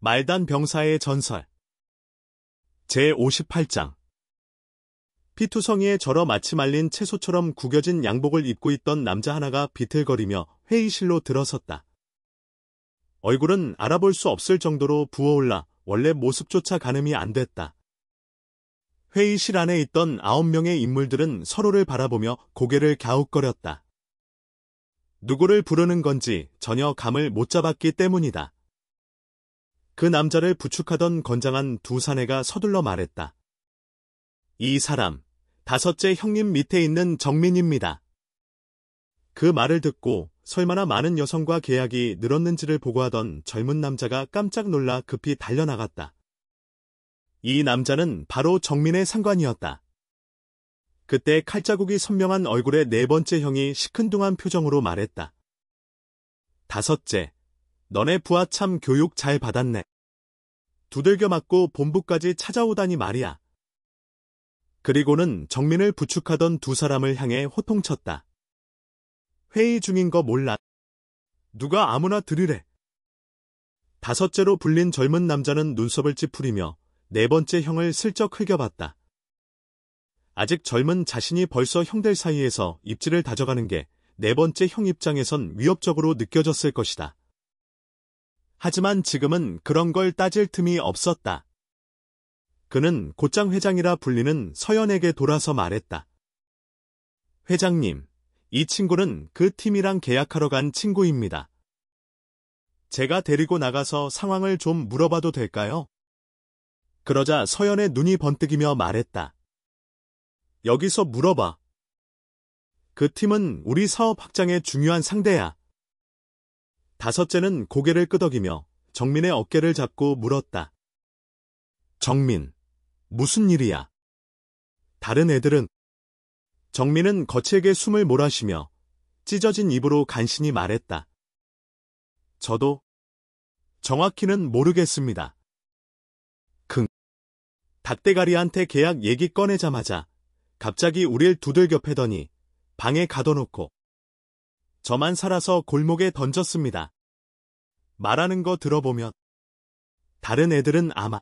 말단 병사의 전설 제58장 피투성이에 절어 마치 말린 채소처럼 구겨진 양복을 입고 있던 남자 하나가 비틀거리며 회의실로 들어섰다. 얼굴은 알아볼 수 없을 정도로 부어올라 원래 모습조차 가늠이 안 됐다. 회의실 안에 있던 9명의 인물들은 서로를 바라보며 고개를 갸웃거렸다. 누구를 부르는 건지 전혀 감을 못 잡았기 때문이다. 그 남자를 부축하던 건장한 두 사내가 서둘러 말했다. 이 사람, 5째 형님 밑에 있는 정민입니다. 그 말을 듣고 설마나 많은 여성과 계약이 늘었는지를 보고하던 젊은 남자가 깜짝 놀라 급히 달려나갔다. 이 남자는 바로 정민의 상관이었다. 그때 칼자국이 선명한 얼굴의 4번째 형이 시큰둥한 표정으로 말했다. 5째, 너네 부하 참 교육 잘 받았네. 두들겨 맞고 본부까지 찾아오다니 말이야. 그리고는 정민을 부축하던 두 사람을 향해 호통쳤다. 회의 중인 거 몰라. 누가 아무나 들으래. 5째로 불린 젊은 남자는 눈썹을 찌푸리며 4번째 형을 슬쩍 흘겨봤다. 아직 젊은 자신이 벌써 형들 사이에서 입지를 다져가는 게 4번째 형 입장에선 위협적으로 느껴졌을 것이다. 하지만 지금은 그런 걸 따질 틈이 없었다. 그는 곧장 회장이라 불리는 서연에게 돌아서 말했다. 회장님, 이 친구는 그 팀이랑 계약하러 간 친구입니다. 제가 데리고 나가서 상황을 좀 물어봐도 될까요? 그러자 서연의 눈이 번뜩이며 말했다. 여기서 물어봐. 그 팀은 우리 사업 확장의 중요한 상대야. 5째는 고개를 끄덕이며 정민의 어깨를 잡고 물었다. 정민, 무슨 일이야? 다른 애들은? 정민은 거칠게 숨을 몰아쉬며 찢어진 입으로 간신히 말했다. 저도 정확히는 모르겠습니다. 닭대가리한테 계약 얘기 꺼내자마자 갑자기 우릴 두들겨 패더니 방에 가둬놓고 저만 살아서 골목에 던졌습니다. 말하는 거 들어보면 다른 애들은 아마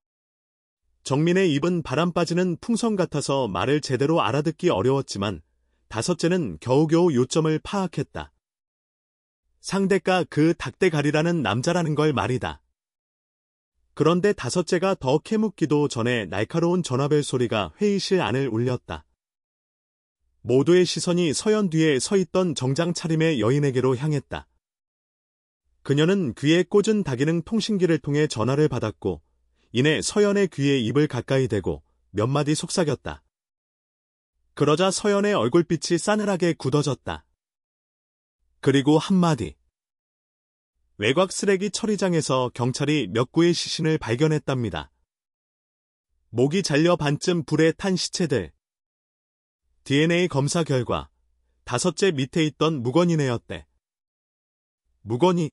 정민의 입은 바람 빠지는 풍선 같아서 말을 제대로 알아듣기 어려웠지만 5째는 겨우겨우 요점을 파악했다. 상대가 그 닭대가리라는 남자라는 걸 말이다. 그런데 5째가 더 캐묻기도 전에 날카로운 전화벨 소리가 회의실 안을 울렸다. 모두의 시선이 서연 뒤에 서 있던 정장 차림의 여인에게로 향했다. 그녀는 귀에 꽂은 다기능 통신기를 통해 전화를 받았고 이내 서연의 귀에 입을 가까이 대고 몇 마디 속삭였다. 그러자 서연의 얼굴빛이 싸늘하게 굳어졌다. 그리고 한마디. 외곽 쓰레기 처리장에서 경찰이 몇 구의 시신을 발견했답니다. 목이 잘려 반쯤 불에 탄 시체들. DNA 검사 결과 5째 밑에 있던 무건이네였대. 무건이.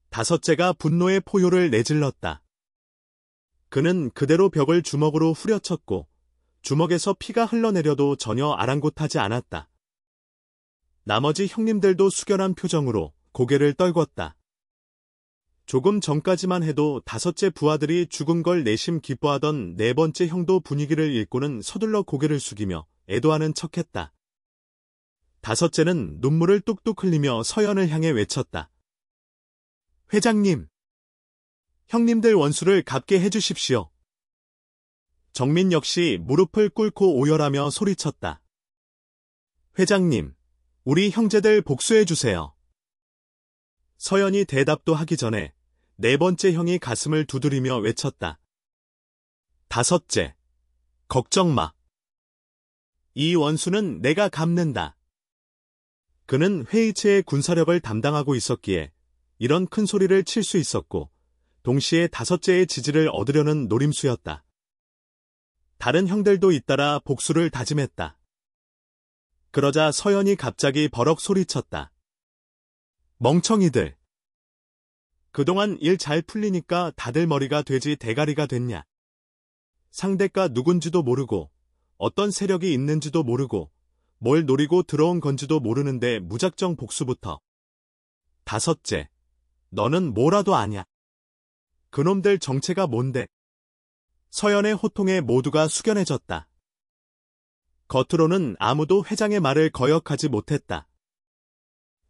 5째가 분노의 포효를 내질렀다. 그는 그대로 벽을 주먹으로 후려쳤고 주먹에서 피가 흘러내려도 전혀 아랑곳하지 않았다. 나머지 형님들도 숙연한 표정으로 고개를 떨궜다. 조금 전까지만 해도 5째 부하들이 죽은 걸 내심 기뻐하던 4번째 형도 분위기를 읽고는 서둘러 고개를 숙이며 애도하는 척했다. 5째는 눈물을 뚝뚝 흘리며 서연을 향해 외쳤다. 회장님, 형님들 원수를 갚게 해주십시오. 정민 역시 무릎을 꿇고 오열하며 소리쳤다. 회장님, 우리 형제들 복수해주세요. 서연이 대답도 하기 전에 4번째 형이 가슴을 두드리며 외쳤다. 5째, 걱정 마. 이 원수는 내가 갚는다. 그는 회의체의 군사력을 담당하고 있었기에 이런 큰 소리를 칠 수 있었고 동시에 5째의 지지를 얻으려는 노림수였다. 다른 형들도 잇따라 복수를 다짐했다. 그러자 서연이 갑자기 버럭 소리쳤다. 멍청이들. 그동안 일 잘 풀리니까 다들 머리가 돼지 대가리가 됐냐. 상대가 누군지도 모르고 어떤 세력이 있는지도 모르고 뭘 노리고 들어온 건지도 모르는데 무작정 복수부터. 5째, 너는 뭐라도 아냐. 그놈들 정체가 뭔데? 서연의 호통에 모두가 숙연해졌다. 겉으로는 아무도 회장의 말을 거역하지 못했다.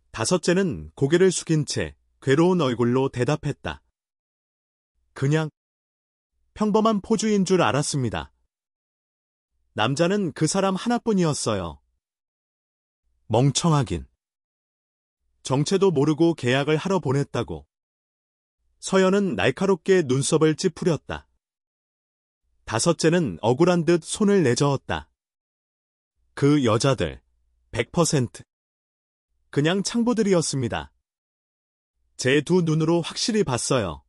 다섯째는 고개를 숙인 채 괴로운 얼굴로 대답했다. 그냥 평범한 포주인 줄 알았습니다. 남자는 그 사람 하나뿐이었어요. 멍청하긴. 정체도 모르고 계약을 하러 보냈다고. 서연은 날카롭게 눈썹을 찌푸렸다. 다섯째는 억울한 듯 손을 내저었다. 그 여자들 100% 그냥 창보들이었습니다. 제 두 눈으로 확실히 봤어요.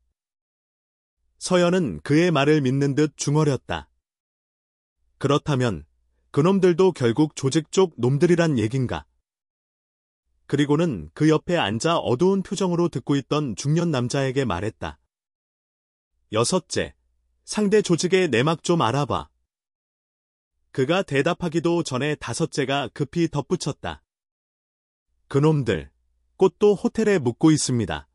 서연은 그의 말을 믿는 듯 중얼였다. 그렇다면 그놈들도 결국 조직 쪽 놈들이란 얘긴가? 그리고는 그 옆에 앉아 어두운 표정으로 듣고 있던 중년 남자에게 말했다. 여섯째, 상대 조직의 내막 좀 알아봐. 그가 대답하기도 전에 다섯째가 급히 덧붙였다. 그놈들, 꽃도 호텔에 묵고 있습니다.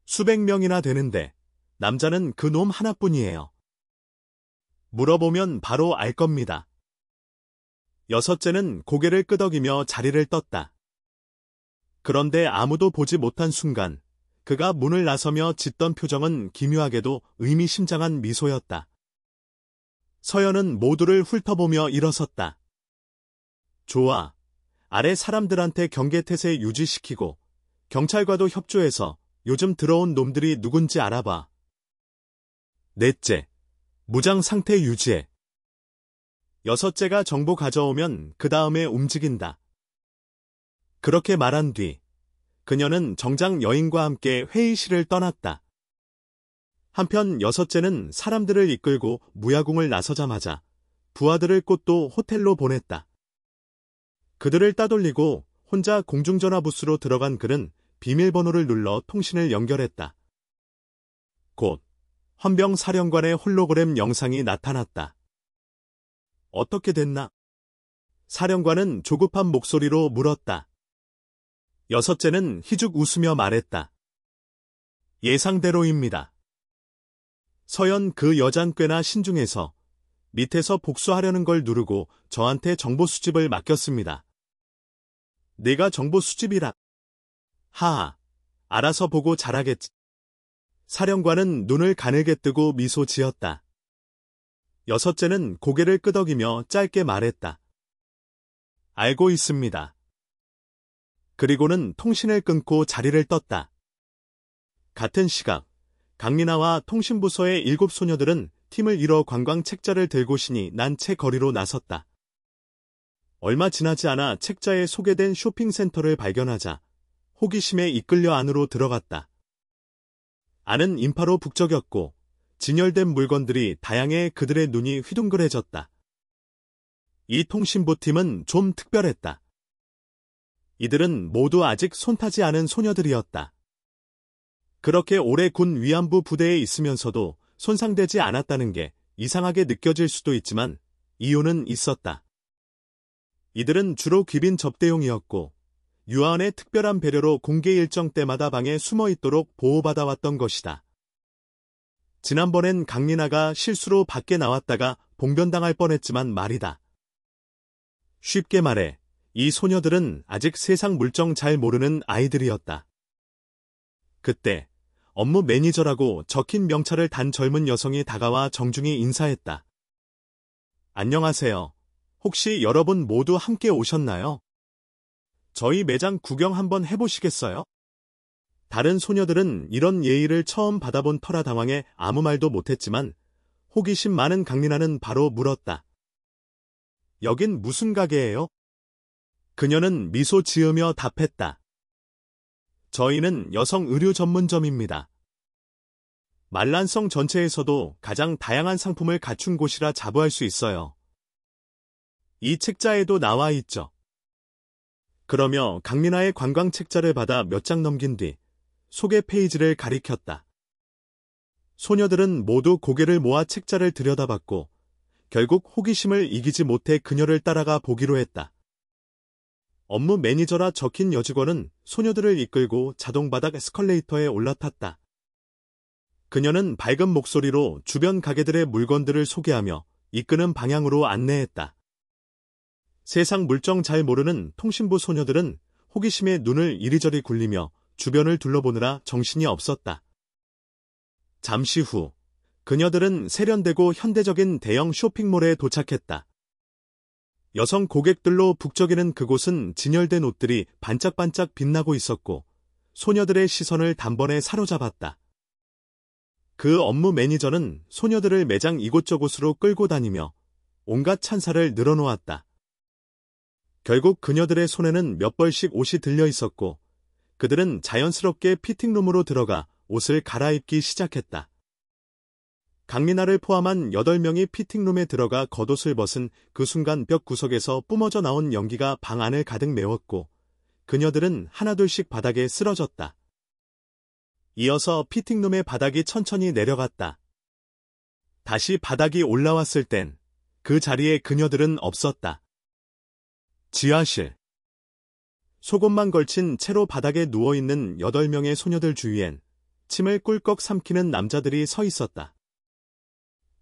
수백 명이나 되는데 남자는 그 놈 하나뿐이에요. 물어보면 바로 알 겁니다. 여섯째는 고개를 끄덕이며 자리를 떴다. 그런데 아무도 보지 못한 순간 그가 문을 나서며 짓던 표정은 기묘하게도 의미심장한 미소였다. 서연은 모두를 훑어보며 일어섰다. 좋아. 아래 사람들한테 경계태세 유지시키고 경찰과도 협조해서 요즘 들어온 놈들이 누군지 알아봐. 넷째, 무장 상태 유지해. 여섯째가 정보 가져오면 그 다음에 움직인다. 그렇게 말한 뒤 그녀는 정장 여인과 함께 회의실을 떠났다. 한편 여섯째는 사람들을 이끌고 무야궁을 나서자마자 부하들을 꽃도 호텔로 보냈다. 그들을 따돌리고 혼자 공중전화 부스로 들어간 그는 비밀번호를 눌러 통신을 연결했다. 곧 헌병 사령관의 홀로그램 영상이 나타났다. 어떻게 됐나? 사령관은 조급한 목소리로 물었다. 여섯째는 희죽 웃으며 말했다. 예상대로입니다. 서연 그 여잔 꽤나 신중해서 밑에서 복수하려는 걸 누르고 저한테 정보 수집을 맡겼습니다. 내가 정보 수집이라. 하하, 알아서 보고 잘하겠지. 사령관은 눈을 가늘게 뜨고 미소 지었다. 여섯째는 고개를 끄덕이며 짧게 말했다. 알고 있습니다. 그리고는 통신을 끊고 자리를 떴다. 같은 시각, 강민아와 통신부서의 7 소녀들은 팀을 이뤄 관광 책자를 들고시니 난 채 거리로 나섰다. 얼마 지나지 않아 책자에 소개된 쇼핑센터를 발견하자 호기심에 이끌려 안으로 들어갔다. 안은 인파로 북적였고 진열된 물건들이 다양해 그들의 눈이 휘둥그레졌다. 이 통신부 팀은 좀 특별했다. 이들은 모두 아직 손타지 않은 소녀들이었다. 그렇게 오래 군 위안부 부대에 있으면서도 손상되지 않았다는 게 이상하게 느껴질 수도 있지만 이유는 있었다. 이들은 주로 귀빈 접대용이었고 유아원의 특별한 배려로 공개 일정 때마다 방에 숨어 있도록 보호받아왔던 것이다. 지난번엔 강민아가 실수로 밖에 나왔다가 봉변당할 뻔했지만 말이다. 쉽게 말해 이 소녀들은 아직 세상 물정 잘 모르는 아이들이었다. 그때 업무 매니저라고 적힌 명찰을 단 젊은 여성이 다가와 정중히 인사했다. 안녕하세요. 혹시 여러분 모두 함께 오셨나요? 저희 매장 구경 한번 해보시겠어요? 다른 소녀들은 이런 예의를 처음 받아본 터라 당황해 아무 말도 못했지만 호기심 많은 강민아는 바로 물었다. 여긴 무슨 가게예요? 그녀는 미소 지으며 답했다. 저희는 여성 의류 전문점입니다. 말란성 전체에서도 가장 다양한 상품을 갖춘 곳이라 자부할 수 있어요. 이 책자에도 나와 있죠. 그러며 강민아의 관광 책자를 받아 몇 장 넘긴 뒤 소개 페이지를 가리켰다. 소녀들은 모두 고개를 모아 책자를 들여다봤고 결국 호기심을 이기지 못해 그녀를 따라가 보기로 했다. 업무 매니저라 적힌 여직원은 소녀들을 이끌고 자동 바닥 에스컬레이터에 올라탔다. 그녀는 밝은 목소리로 주변 가게들의 물건들을 소개하며 이끄는 방향으로 안내했다. 세상 물정 잘 모르는 통신부 소녀들은 호기심에 눈을 이리저리 굴리며 주변을 둘러보느라 정신이 없었다. 잠시 후 그녀들은 세련되고 현대적인 대형 쇼핑몰에 도착했다. 여성 고객들로 북적이는 그곳은 진열된 옷들이 반짝반짝 빛나고 있었고 소녀들의 시선을 단번에 사로잡았다. 그 업무 매니저는 소녀들을 매장 이곳저곳으로 끌고 다니며 온갖 찬사를 늘어놓았다. 결국 그녀들의 손에는 몇 벌씩 옷이 들려 있었고 그들은 자연스럽게 피팅룸으로 들어가 옷을 갈아입기 시작했다. 강리나를 포함한 8명이 피팅룸에 들어가 겉옷을 벗은 그 순간 벽 구석에서 뿜어져 나온 연기가 방 안을 가득 메웠고 그녀들은 하나둘씩 바닥에 쓰러졌다. 이어서 피팅룸의 바닥이 천천히 내려갔다. 다시 바닥이 올라왔을 땐 그 자리에 그녀들은 없었다. 지하실. 속옷만 걸친 채로 바닥에 누워있는 8명의 소녀들 주위엔 침을 꿀꺽 삼키는 남자들이 서 있었다.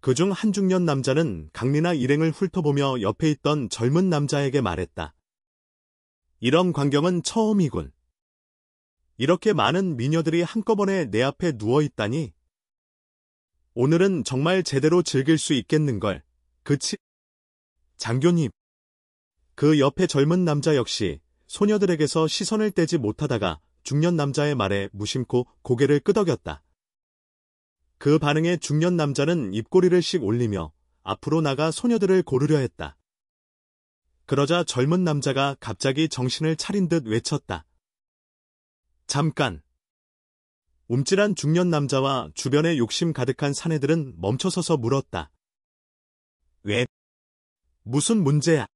그중 한 중년 남자는 강리나 일행을 훑어보며 옆에 있던 젊은 남자에게 말했다. 이런 광경은 처음이군. 이렇게 많은 미녀들이 한꺼번에 내 앞에 누워있다니. 오늘은 정말 제대로 즐길 수 있겠는걸. 그치? 장교님. 그 옆에 젊은 남자 역시 소녀들에게서 시선을 떼지 못하다가 중년 남자의 말에 무심코 고개를 끄덕였다. 그 반응에 중년 남자는 입꼬리를 씩 올리며 앞으로 나가 소녀들을 고르려 했다. 그러자 젊은 남자가 갑자기 정신을 차린 듯 외쳤다. 잠깐! 움찔한 중년 남자와 주변에 욕심 가득한 사내들은 멈춰서서 물었다. 왜? 무슨 문제야?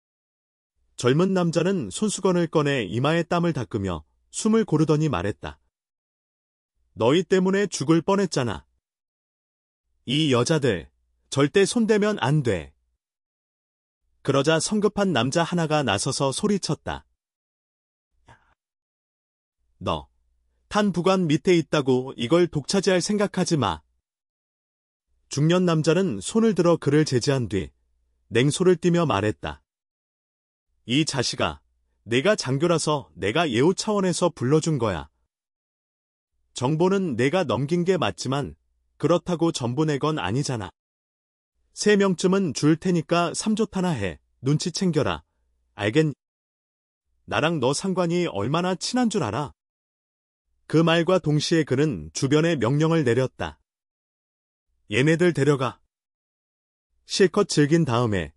젊은 남자는 손수건을 꺼내 이마에 땀을 닦으며 숨을 고르더니 말했다. 너희 때문에 죽을 뻔했잖아. 이 여자들 절대 손대면 안 돼. 그러자 성급한 남자 하나가 나서서 소리쳤다. 너, 탄 부관 밑에 있다고 이걸 독차지할 생각하지 마. 중년 남자는 손을 들어 그를 제지한 뒤 냉소를 띠며 말했다. 이 자식아, 내가 장교라서 내가 예우 차원에서 불러준 거야. 정보는 내가 넘긴 게 맞지만 그렇다고 전부 내 건 아니잖아. 3명쯤은 줄 테니까 3조타나 해. 눈치 챙겨라. 알겠니? 나랑 너 상관이 얼마나 친한 줄 알아? 그 말과 동시에 그는 주변에 명령을 내렸다. 얘네들 데려가. 실컷 즐긴 다음에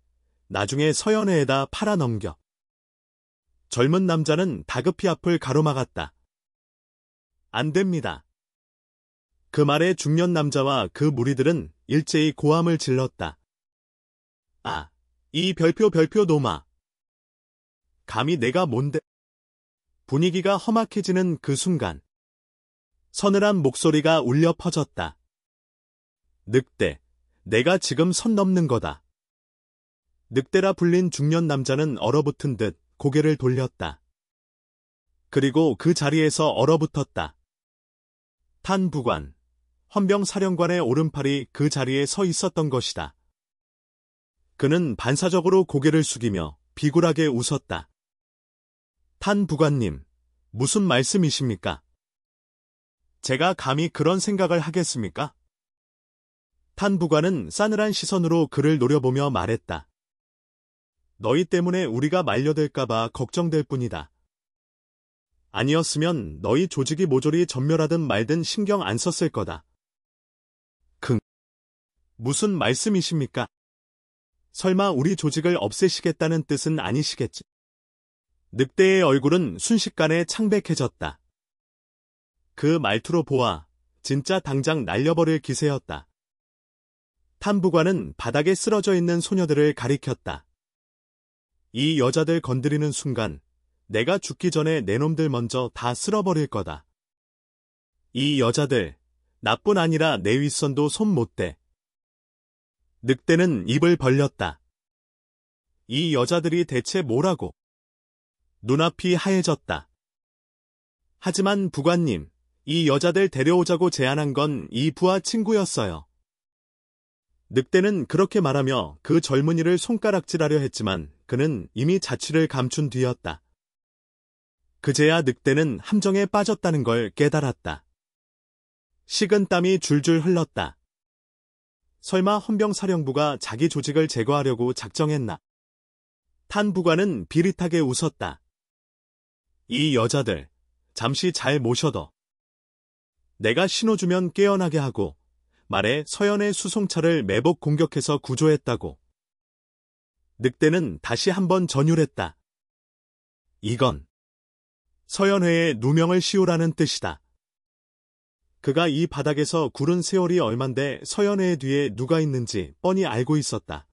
나중에 서연회에다 팔아넘겨. 젊은 남자는 다급히 앞을 가로막았다. 안 됩니다. 그 말에 중년 남자와 그 무리들은 일제히 고함을 질렀다. 아, 이 별표 놈아. 감히 내가 뭔데? 분위기가 험악해지는 그 순간 서늘한 목소리가 울려 퍼졌다. 늑대, 내가 지금 선 넘는 거다. 늑대라 불린 중년 남자는 얼어붙은 듯 고개를 돌렸다. 그리고 그 자리에서 얼어붙었다. 탄부관, 헌병사령관의 오른팔이 그 자리에 서 있었던 것이다. 그는 반사적으로 고개를 숙이며 비굴하게 웃었다. 탄부관님, 무슨 말씀이십니까? 제가 감히 그런 생각을 하겠습니까? 탄부관은 싸늘한 시선으로 그를 노려보며 말했다. 너희 때문에 우리가 말려들까봐 걱정될 뿐이다. 아니었으면 너희 조직이 모조리 전멸하든 말든 신경 안 썼을 거다. 무슨 말씀이십니까? 설마 우리 조직을 없애시겠다는 뜻은 아니시겠지? 늑대의 얼굴은 순식간에 창백해졌다. 그 말투로 보아 진짜 당장 날려버릴 기세였다. 탐부관은 바닥에 쓰러져 있는 소녀들을 가리켰다. 이 여자들 건드리는 순간 내가 죽기 전에 내 놈들 먼저 다 쓸어버릴 거다. 이 여자들 나뿐 아니라 내 윗선도 손 못 대. 늑대는 입을 벌렸다. 이 여자들이 대체 뭐라고? 눈앞이 하얘졌다. 하지만 부관님, 이 여자들 데려오자고 제안한 건 이 부하 친구였어요. 늑대는 그렇게 말하며 그 젊은이를 손가락질하려 했지만 그는 이미 자취를 감춘 뒤였다. 그제야 늑대는 함정에 빠졌다는 걸 깨달았다. 식은 땀이 줄줄 흘렀다. 설마 헌병사령부가 자기 조직을 제거하려고 작정했나? 탄 부관은 비릿하게 웃었다. 이 여자들, 잠시 잘 모셔둬. 내가 신호주면 깨어나게 하고 말에 서연의 수송차를 매복 공격해서 구조했다고. 늑대는 다시 한번 전율했다. 이건 서연회의 누명을 씌우라는 뜻이다. 그가 이 바닥에서 구른 세월이 얼만데 서연회의 뒤에 누가 있는지 뻔히 알고 있었다.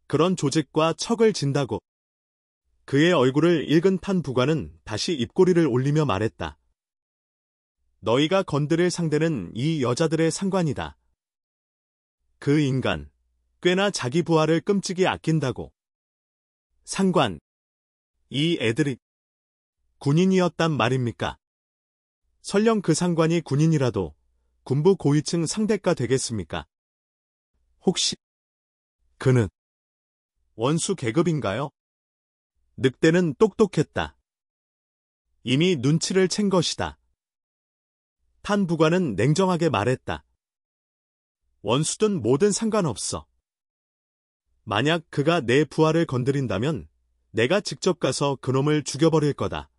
그런 조직과 척을 진다고. 그의 얼굴을 읽은 탄 부관은 다시 입꼬리를 올리며 말했다. 너희가 건드릴 상대는 이 여자들의 상관이다. 그 인간, 꽤나 자기 부하를 끔찍이 아낀다고. 상관, 이 애들이 군인이었단 말입니까? 설령 그 상관이 군인이라도 군부 고위층 상대가 되겠습니까? 혹시 그는 원수 계급인가요? 늑대는 똑똑했다. 이미 눈치를 챈 것이다. 탄 부관은 냉정하게 말했다. 원수든 뭐든 상관없어. 만약 그가 내 부하를 건드린다면 내가 직접 가서 그놈을 죽여버릴 거다.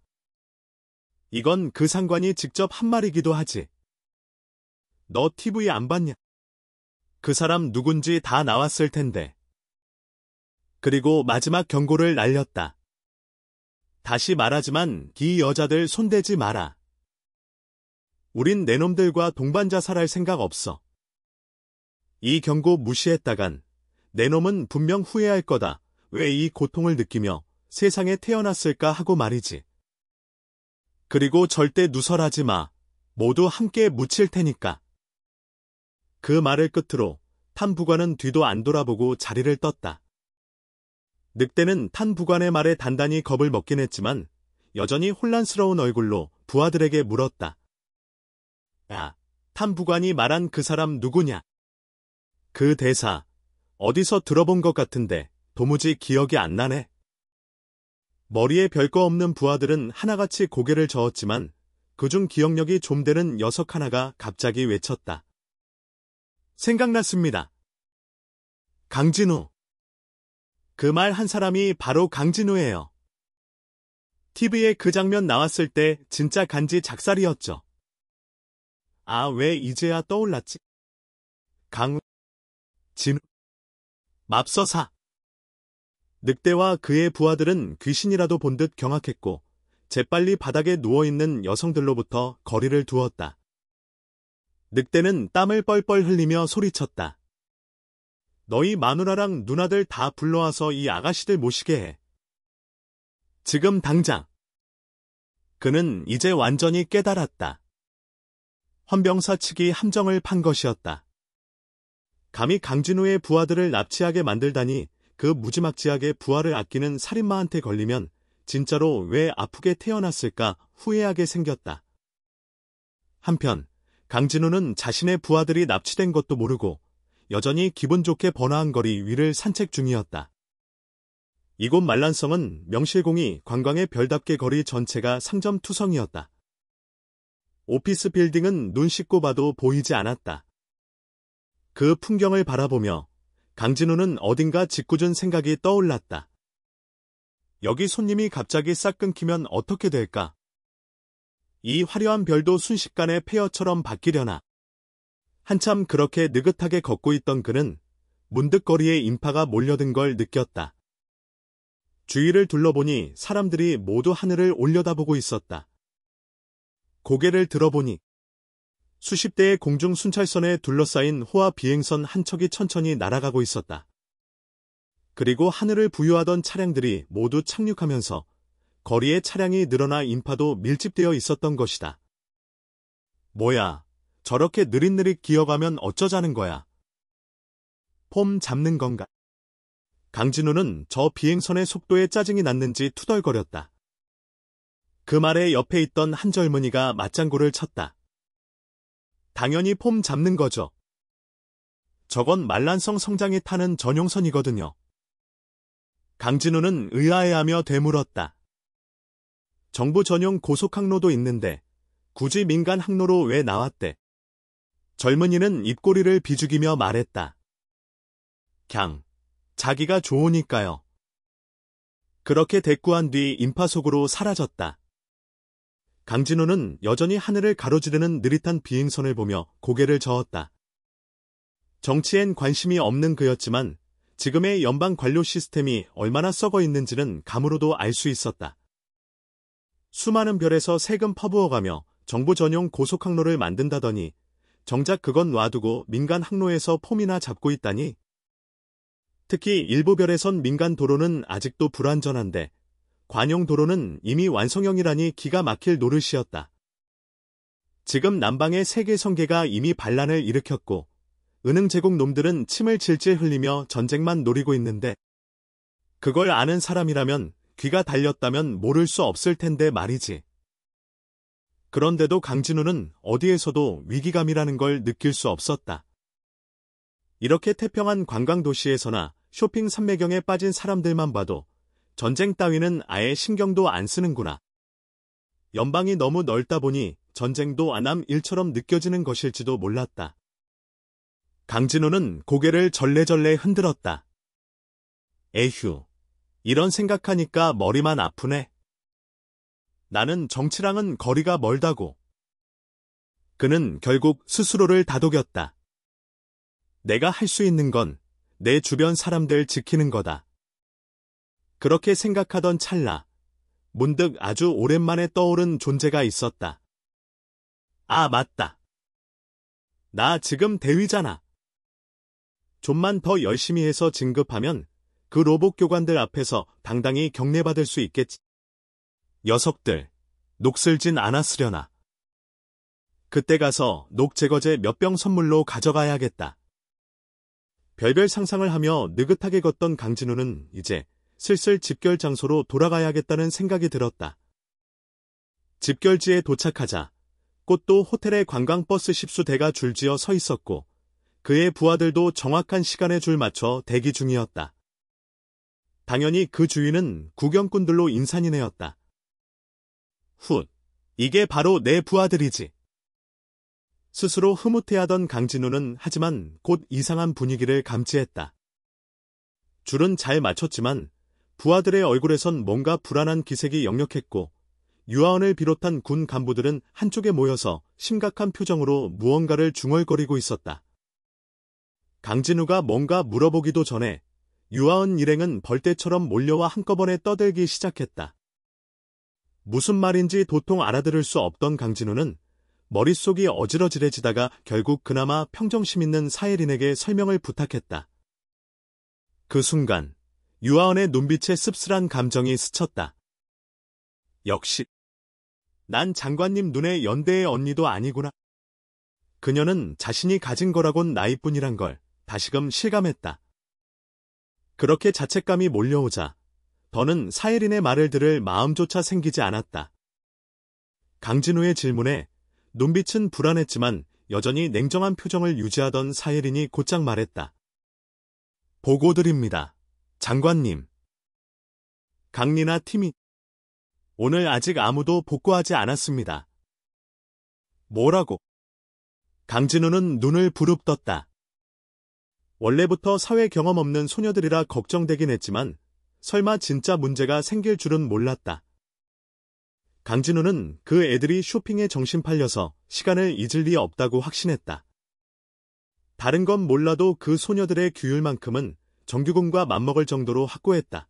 이건 그 상관이 직접 한 말이기도 하지. 너 TV 안 봤냐? 그 사람 누군지 다 나왔을 텐데. 그리고 마지막 경고를 날렸다. 다시 말하지만 이 여자들 손대지 마라. 우린 내놈들과 동반자살할 생각 없어. 이 경고 무시했다간 내놈은 분명 후회할 거다. 왜 이 고통을 느끼며 세상에 태어났을까 하고 말이지. 그리고 절대 누설하지 마. 모두 함께 묻힐 테니까. 그 말을 끝으로 탄 부관은 뒤도 안 돌아보고 자리를 떴다. 늑대는 탄 부관의 말에 단단히 겁을 먹긴 했지만 여전히 혼란스러운 얼굴로 부하들에게 물었다. 야, 탄 부관이 말한 그 사람 누구냐? 그 대사 어디서 들어본 것 같은데 도무지 기억이 안 나네. 머리에 별거 없는 부하들은 하나같이 고개를 저었지만 그중 기억력이 좀 되는 녀석 하나가 갑자기 외쳤다. 생각났습니다. 강진우. 그 말 한 사람이 바로 강진우예요. TV에 그 장면 나왔을 때 진짜 간지 작살이었죠. 아, 왜 이제야 떠올랐지? 진우. 맙서사. 늑대와 그의 부하들은 귀신이라도 본 듯 경악했고 재빨리 바닥에 누워있는 여성들로부터 거리를 두었다. 늑대는 땀을 뻘뻘 흘리며 소리쳤다. 너희 마누라랑 누나들 다 불러와서 이 아가씨들 모시게 해. 지금 당장. 그는 이제 완전히 깨달았다. 헌병사 측이 함정을 판 것이었다. 감히 강진우의 부하들을 납치하게 만들다니 그 무지막지하게 부하를 아끼는 살인마한테 걸리면 진짜로 왜 아프게 태어났을까 후회하게 생겼다. 한편 강진우는 자신의 부하들이 납치된 것도 모르고 여전히 기분 좋게 번화한 거리 위를 산책 중이었다. 이곳 말란성은 명실공히 관광의 별답게 거리 전체가 상점투성이었다. 오피스 빌딩은 눈 씻고 봐도 보이지 않았다. 그 풍경을 바라보며 강진우는 어딘가 짓궂은 생각이 떠올랐다. 여기 손님이 갑자기 싹 끊기면 어떻게 될까? 이 화려한 별도 순식간에 폐허처럼 바뀌려나? 한참 그렇게 느긋하게 걷고 있던 그는 문득 거리에 인파가 몰려든 걸 느꼈다. 주위를 둘러보니 사람들이 모두 하늘을 올려다보고 있었다. 고개를 들어보니 수십 대의 공중 순찰선에 둘러싸인 호화 비행선 한 척이 천천히 날아가고 있었다. 그리고 하늘을 부유하던 차량들이 모두 착륙하면서 거리에 차량이 늘어나 인파도 밀집되어 있었던 것이다. 뭐야, 저렇게 느릿느릿 기어가면 어쩌자는 거야? 폼 잡는 건가? 강진우는 저 비행선의 속도에 짜증이 났는지 투덜거렸다. 그 말에 옆에 있던 한 젊은이가 맞장구를 쳤다. 당연히 폼 잡는 거죠. 저건 말란성 성장이 타는 전용선이거든요. 강진우는 의아해하며 되물었다. 정부 전용 고속항로도 있는데 굳이 민간 항로로 왜 나왔대? 젊은이는 입꼬리를 비죽이며 말했다. 갱, 자기가 좋으니까요. 그렇게 대꾸한 뒤 인파 속으로 사라졌다. 강진우는 여전히 하늘을 가로지르는 느릿한 비행선을 보며 고개를 저었다. 정치엔 관심이 없는 그였지만 지금의 연방 관료 시스템이 얼마나 썩어 있는지는 감으로도 알 수 있었다. 수많은 별에서 세금 퍼부어가며 정부 전용 고속항로를 만든다더니 정작 그건 놔두고 민간 항로에서 폼이나 잡고 있다니. 특히 일부 별에선 민간 도로는 아직도 불완전한데 관용 도로는 이미 완성형이라니 기가 막힐 노릇이었다. 지금 남방의 세계 성계가 이미 반란을 일으켰고 은흥 제국 놈들은 침을 질질 흘리며 전쟁만 노리고 있는데 그걸 아는 사람이라면 귀가 달렸다면 모를 수 없을 텐데 말이지. 그런데도 강진우는 어디에서도 위기감이라는 걸 느낄 수 없었다. 이렇게 태평한 관광도시에서나 쇼핑 산매경에 빠진 사람들만 봐도 전쟁 따위는 아예 신경도 안 쓰는구나. 연방이 너무 넓다 보니 전쟁도 안함 일처럼 느껴지는 것일지도 몰랐다. 강진우는 고개를 절레절레 흔들었다. 에휴, 이런 생각하니까 머리만 아프네. 나는 정치랑은 거리가 멀다고. 그는 결국 스스로를 다독였다. 내가 할 수 있는 건 내 주변 사람들 지키는 거다. 그렇게 생각하던 찰나, 문득 아주 오랜만에 떠오른 존재가 있었다. 아, 맞다. 나 지금 대위잖아. 좀만 더 열심히 해서 진급하면 그 로봇 교관들 앞에서 당당히 경례받을 수 있겠지. 녀석들, 녹슬진 않았으려나. 그때 가서 녹 제거제 몇 병 선물로 가져가야겠다. 별별 상상을 하며 느긋하게 걷던 강진우는 이제 슬슬 집결 장소로 돌아가야겠다는 생각이 들었다. 집결지에 도착하자 꽃도 호텔의 관광버스 10수대가 줄지어 서 있었고 그의 부하들도 정확한 시간에 줄 맞춰 대기 중이었다. 당연히 그 주위는 구경꾼들로 인산이네였다. 훗, 이게 바로 내 부하들이지. 스스로 흐뭇해하던 강진우는 하지만 곧 이상한 분위기를 감지했다. 줄은 잘 맞췄지만 부하들의 얼굴에선 뭔가 불안한 기색이 역력했고 유아원을 비롯한 군 간부들은 한쪽에 모여서 심각한 표정으로 무언가를 중얼거리고 있었다. 강진우가 뭔가 물어보기도 전에 유아원 일행은 벌떼처럼 몰려와 한꺼번에 떠들기 시작했다. 무슨 말인지 도통 알아들을 수 없던 강진우는 머릿속이 어지러지해지다가 결국 그나마 평정심 있는 사예린에게 설명을 부탁했다. 그 순간 유아원의 눈빛에 씁쓸한 감정이 스쳤다. 역시 난 장관님 눈에 연대의 언니도 아니구나. 그녀는 자신이 가진 거라곤 나이뿐이란 걸 다시금 실감했다. 그렇게 자책감이 몰려오자 더는 사예린의 말을 들을 마음조차 생기지 않았다. 강진우의 질문에 눈빛은 불안했지만 여전히 냉정한 표정을 유지하던 사예린이 곧장 말했다. 보고드립니다. 장관님. 강리나 팀이 오늘 아직 아무도 복구하지 않았습니다. 뭐라고? 강진우는 눈을 부릅떴다. 원래부터 사회 경험 없는 소녀들이라 걱정되긴 했지만 설마 진짜 문제가 생길 줄은 몰랐다. 강진우는 그 애들이 쇼핑에 정신 팔려서 시간을 잊을 리 없다고 확신했다. 다른 건 몰라도 그 소녀들의 규율만큼은 정규군과 맞먹을 정도로 확고했다.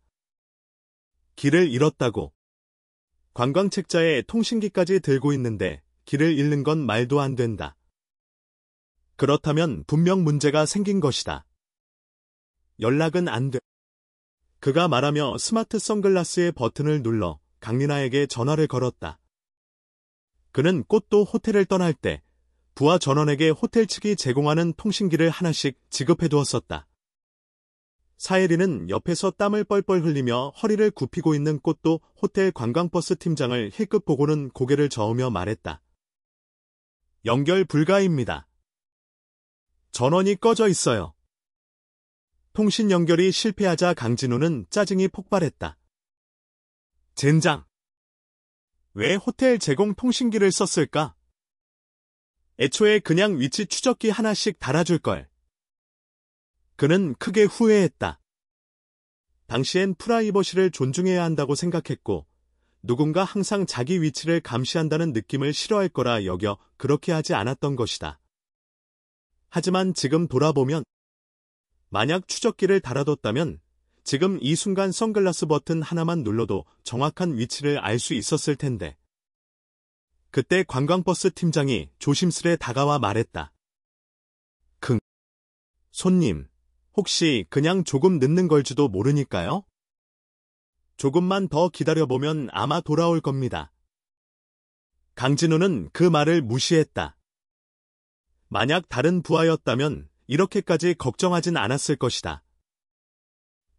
길을 잃었다고. 관광책자에 통신기까지 들고 있는데 길을 잃는 건 말도 안 된다. 그렇다면 분명 문제가 생긴 것이다. 연락은 안 돼. 그가 말하며 스마트 선글라스의 버튼을 눌러 강리나에게 전화를 걸었다. 그는 꽃도 호텔을 떠날 때 부하 전원에게 호텔 측이 제공하는 통신기를 하나씩 지급해 두었었다. 사혜리는 옆에서 땀을 뻘뻘 흘리며 허리를 굽히고 있는 꽃도 호텔 관광버스 팀장을 힐끗 보고는 고개를 저으며 말했다. 연결 불가입니다. 전원이 꺼져 있어요. 통신 연결이 실패하자 강진우는 짜증이 폭발했다. 젠장! 왜 호텔 제공 통신기를 썼을까? 애초에 그냥 위치 추적기 하나씩 달아줄걸. 그는 크게 후회했다. 당시엔 프라이버시를 존중해야 한다고 생각했고 누군가 항상 자기 위치를 감시한다는 느낌을 싫어할 거라 여겨 그렇게 하지 않았던 것이다. 하지만 지금 돌아보면 만약 추적기를 달아뒀다면 지금 이 순간 선글라스 버튼 하나만 눌러도 정확한 위치를 알 수 있었을 텐데. 그때 관광버스 팀장이 조심스레 다가와 말했다. 손님, 혹시 그냥 조금 늦는 걸지도 모르니까요? 조금만 더 기다려보면 아마 돌아올 겁니다. 강진우는 그 말을 무시했다. 만약 다른 부하였다면 이렇게까지 걱정하진 않았을 것이다.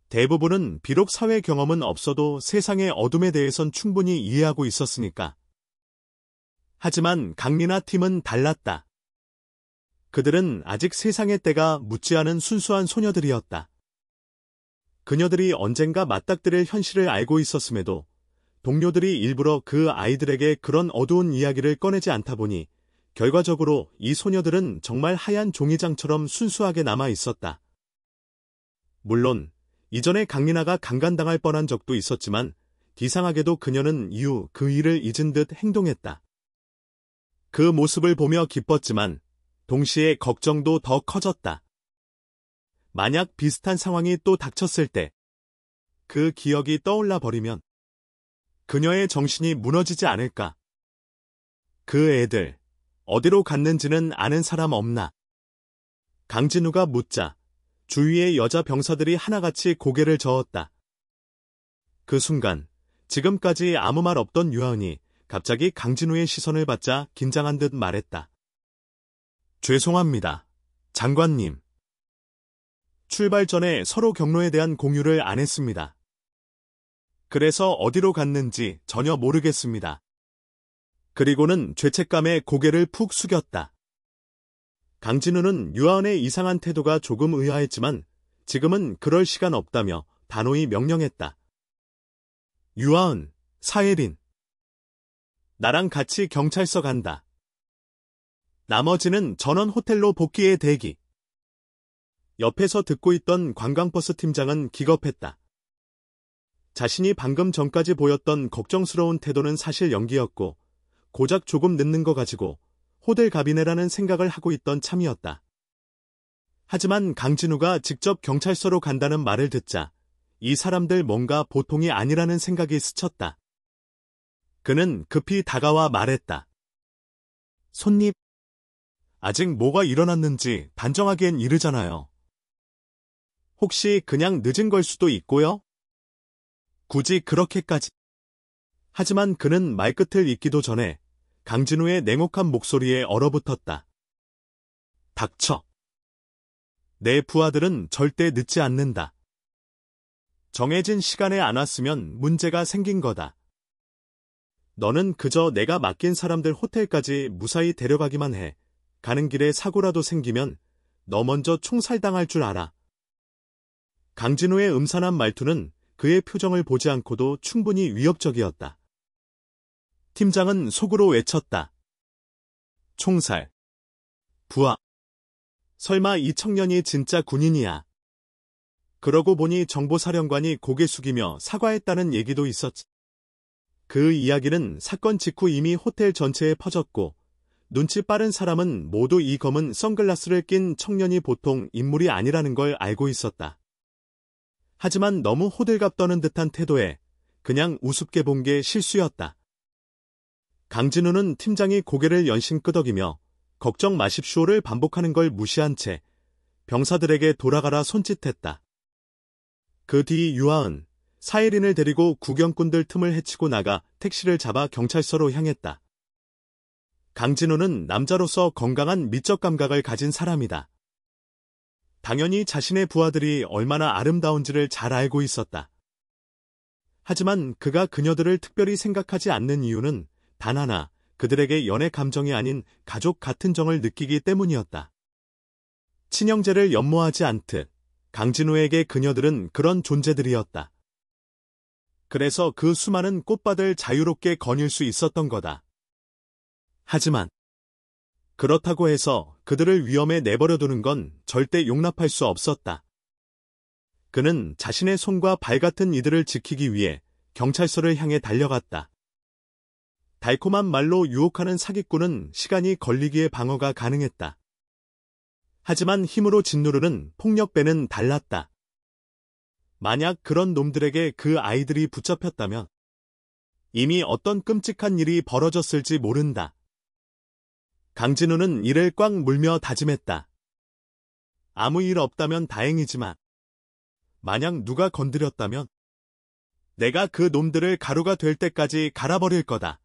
대부분은 비록 사회 경험은 없어도 세상의 어둠에 대해선 충분히 이해하고 있었으니까. 하지만 강리나 팀은 달랐다. 그들은 아직 세상의 때가 묻지 않은 순수한 소녀들이었다. 그녀들이 언젠가 맞닥뜨릴 현실을 알고 있었음에도 동료들이 일부러 그 아이들에게 그런 어두운 이야기를 꺼내지 않다 보니 결과적으로 이 소녀들은 정말 하얀 종이장처럼 순수하게 남아 있었다. 물론 이전에 강리나가 강간당할 뻔한 적도 있었지만 이상하게도 그녀는 이후 그 일을 잊은 듯 행동했다. 그 모습을 보며 기뻤지만 동시에 걱정도 더 커졌다. 만약 비슷한 상황이 또 닥쳤을 때 그 기억이 떠올라 버리면 그녀의 정신이 무너지지 않을까. 그 애들 어디로 갔는지는 아는 사람 없나? 강진우가 묻자 주위의 여자 병사들이 하나같이 고개를 저었다. 그 순간 지금까지 아무 말 없던 유아은이 갑자기 강진우의 시선을 받자 긴장한 듯 말했다. 죄송합니다, 장관님. 출발 전에 서로 경로에 대한 공유를 안 했습니다. 그래서 어디로 갔는지 전혀 모르겠습니다. 그리고는 죄책감에 고개를 푹 숙였다. 강진우는 유아은의 이상한 태도가 조금 의아했지만 지금은 그럴 시간 없다며 단호히 명령했다. 유아은, 사예린. 나랑 같이 경찰서 간다. 나머지는 전원 호텔로 복귀해 대기. 옆에서 듣고 있던 관광버스 팀장은 기겁했다. 자신이 방금 전까지 보였던 걱정스러운 태도는 사실 연기였고 고작 조금 늦는 거 가지고 호들갑이네라는 생각을 하고 있던 참이었다. 하지만 강진우가 직접 경찰서로 간다는 말을 듣자 이 사람들 뭔가 보통이 아니라는 생각이 스쳤다. 그는 급히 다가와 말했다. 손님, 아직 뭐가 일어났는지 단정하기엔 이르잖아요. 혹시 그냥 늦은 걸 수도 있고요? 굳이 그렇게까지. 하지만 그는 말끝을 잇기도 전에 강진우의 냉혹한 목소리에 얼어붙었다. 닥쳐. 내 부하들은 절대 늦지 않는다. 정해진 시간에 안 왔으면 문제가 생긴 거다. 너는 그저 내가 맡긴 사람들 호텔까지 무사히 데려가기만 해. 가는 길에 사고라도 생기면 너 먼저 총살당할 줄 알아. 강진우의 음산한 말투는 그의 표정을 보지 않고도 충분히 위협적이었다. 팀장은 속으로 외쳤다. 총살. 부하. 설마 이 청년이 진짜 군인이야. 그러고 보니 정보사령관이 고개 숙이며 사과했다는 얘기도 있었지. 그 이야기는 사건 직후 이미 호텔 전체에 퍼졌고 눈치 빠른 사람은 모두 이 검은 선글라스를 낀 청년이 보통 인물이 아니라는 걸 알고 있었다. 하지만 너무 호들갑 떠는 듯한 태도에 그냥 우습게 본 게 실수였다. 강진우는 팀장이 고개를 연신 끄덕이며 걱정 마십시오를 반복하는 걸 무시한 채 병사들에게 돌아가라 손짓했다. 그 뒤 유아은, 사예린을 데리고 구경꾼들 틈을 헤치고 나가 택시를 잡아 경찰서로 향했다. 강진우는 남자로서 건강한 미적 감각을 가진 사람이다. 당연히 자신의 부하들이 얼마나 아름다운지를 잘 알고 있었다. 하지만 그가 그녀들을 특별히 생각하지 않는 이유는 단 하나, 그들에게 연애 감정이 아닌 가족 같은 정을 느끼기 때문이었다. 친형제를 연모하지 않듯 강진우에게 그녀들은 그런 존재들이었다. 그래서 그 수많은 꽃밭을 자유롭게 거닐 수 있었던 거다. 하지만 그렇다고 해서 그들을 위험에 내버려두는 건 절대 용납할 수 없었다. 그는 자신의 손과 발 같은 이들을 지키기 위해 경찰서를 향해 달려갔다. 달콤한 말로 유혹하는 사기꾼은 시간이 걸리기에 방어가 가능했다. 하지만 힘으로 짓누르는 폭력배는 달랐다. 만약 그런 놈들에게 그 아이들이 붙잡혔다면 이미 어떤 끔찍한 일이 벌어졌을지 모른다. 강진우는 이를 꽉 물며 다짐했다. 아무 일 없다면 다행이지만 만약 누가 건드렸다면 내가 그 놈들을 가루가 될 때까지 갈아버릴 거다.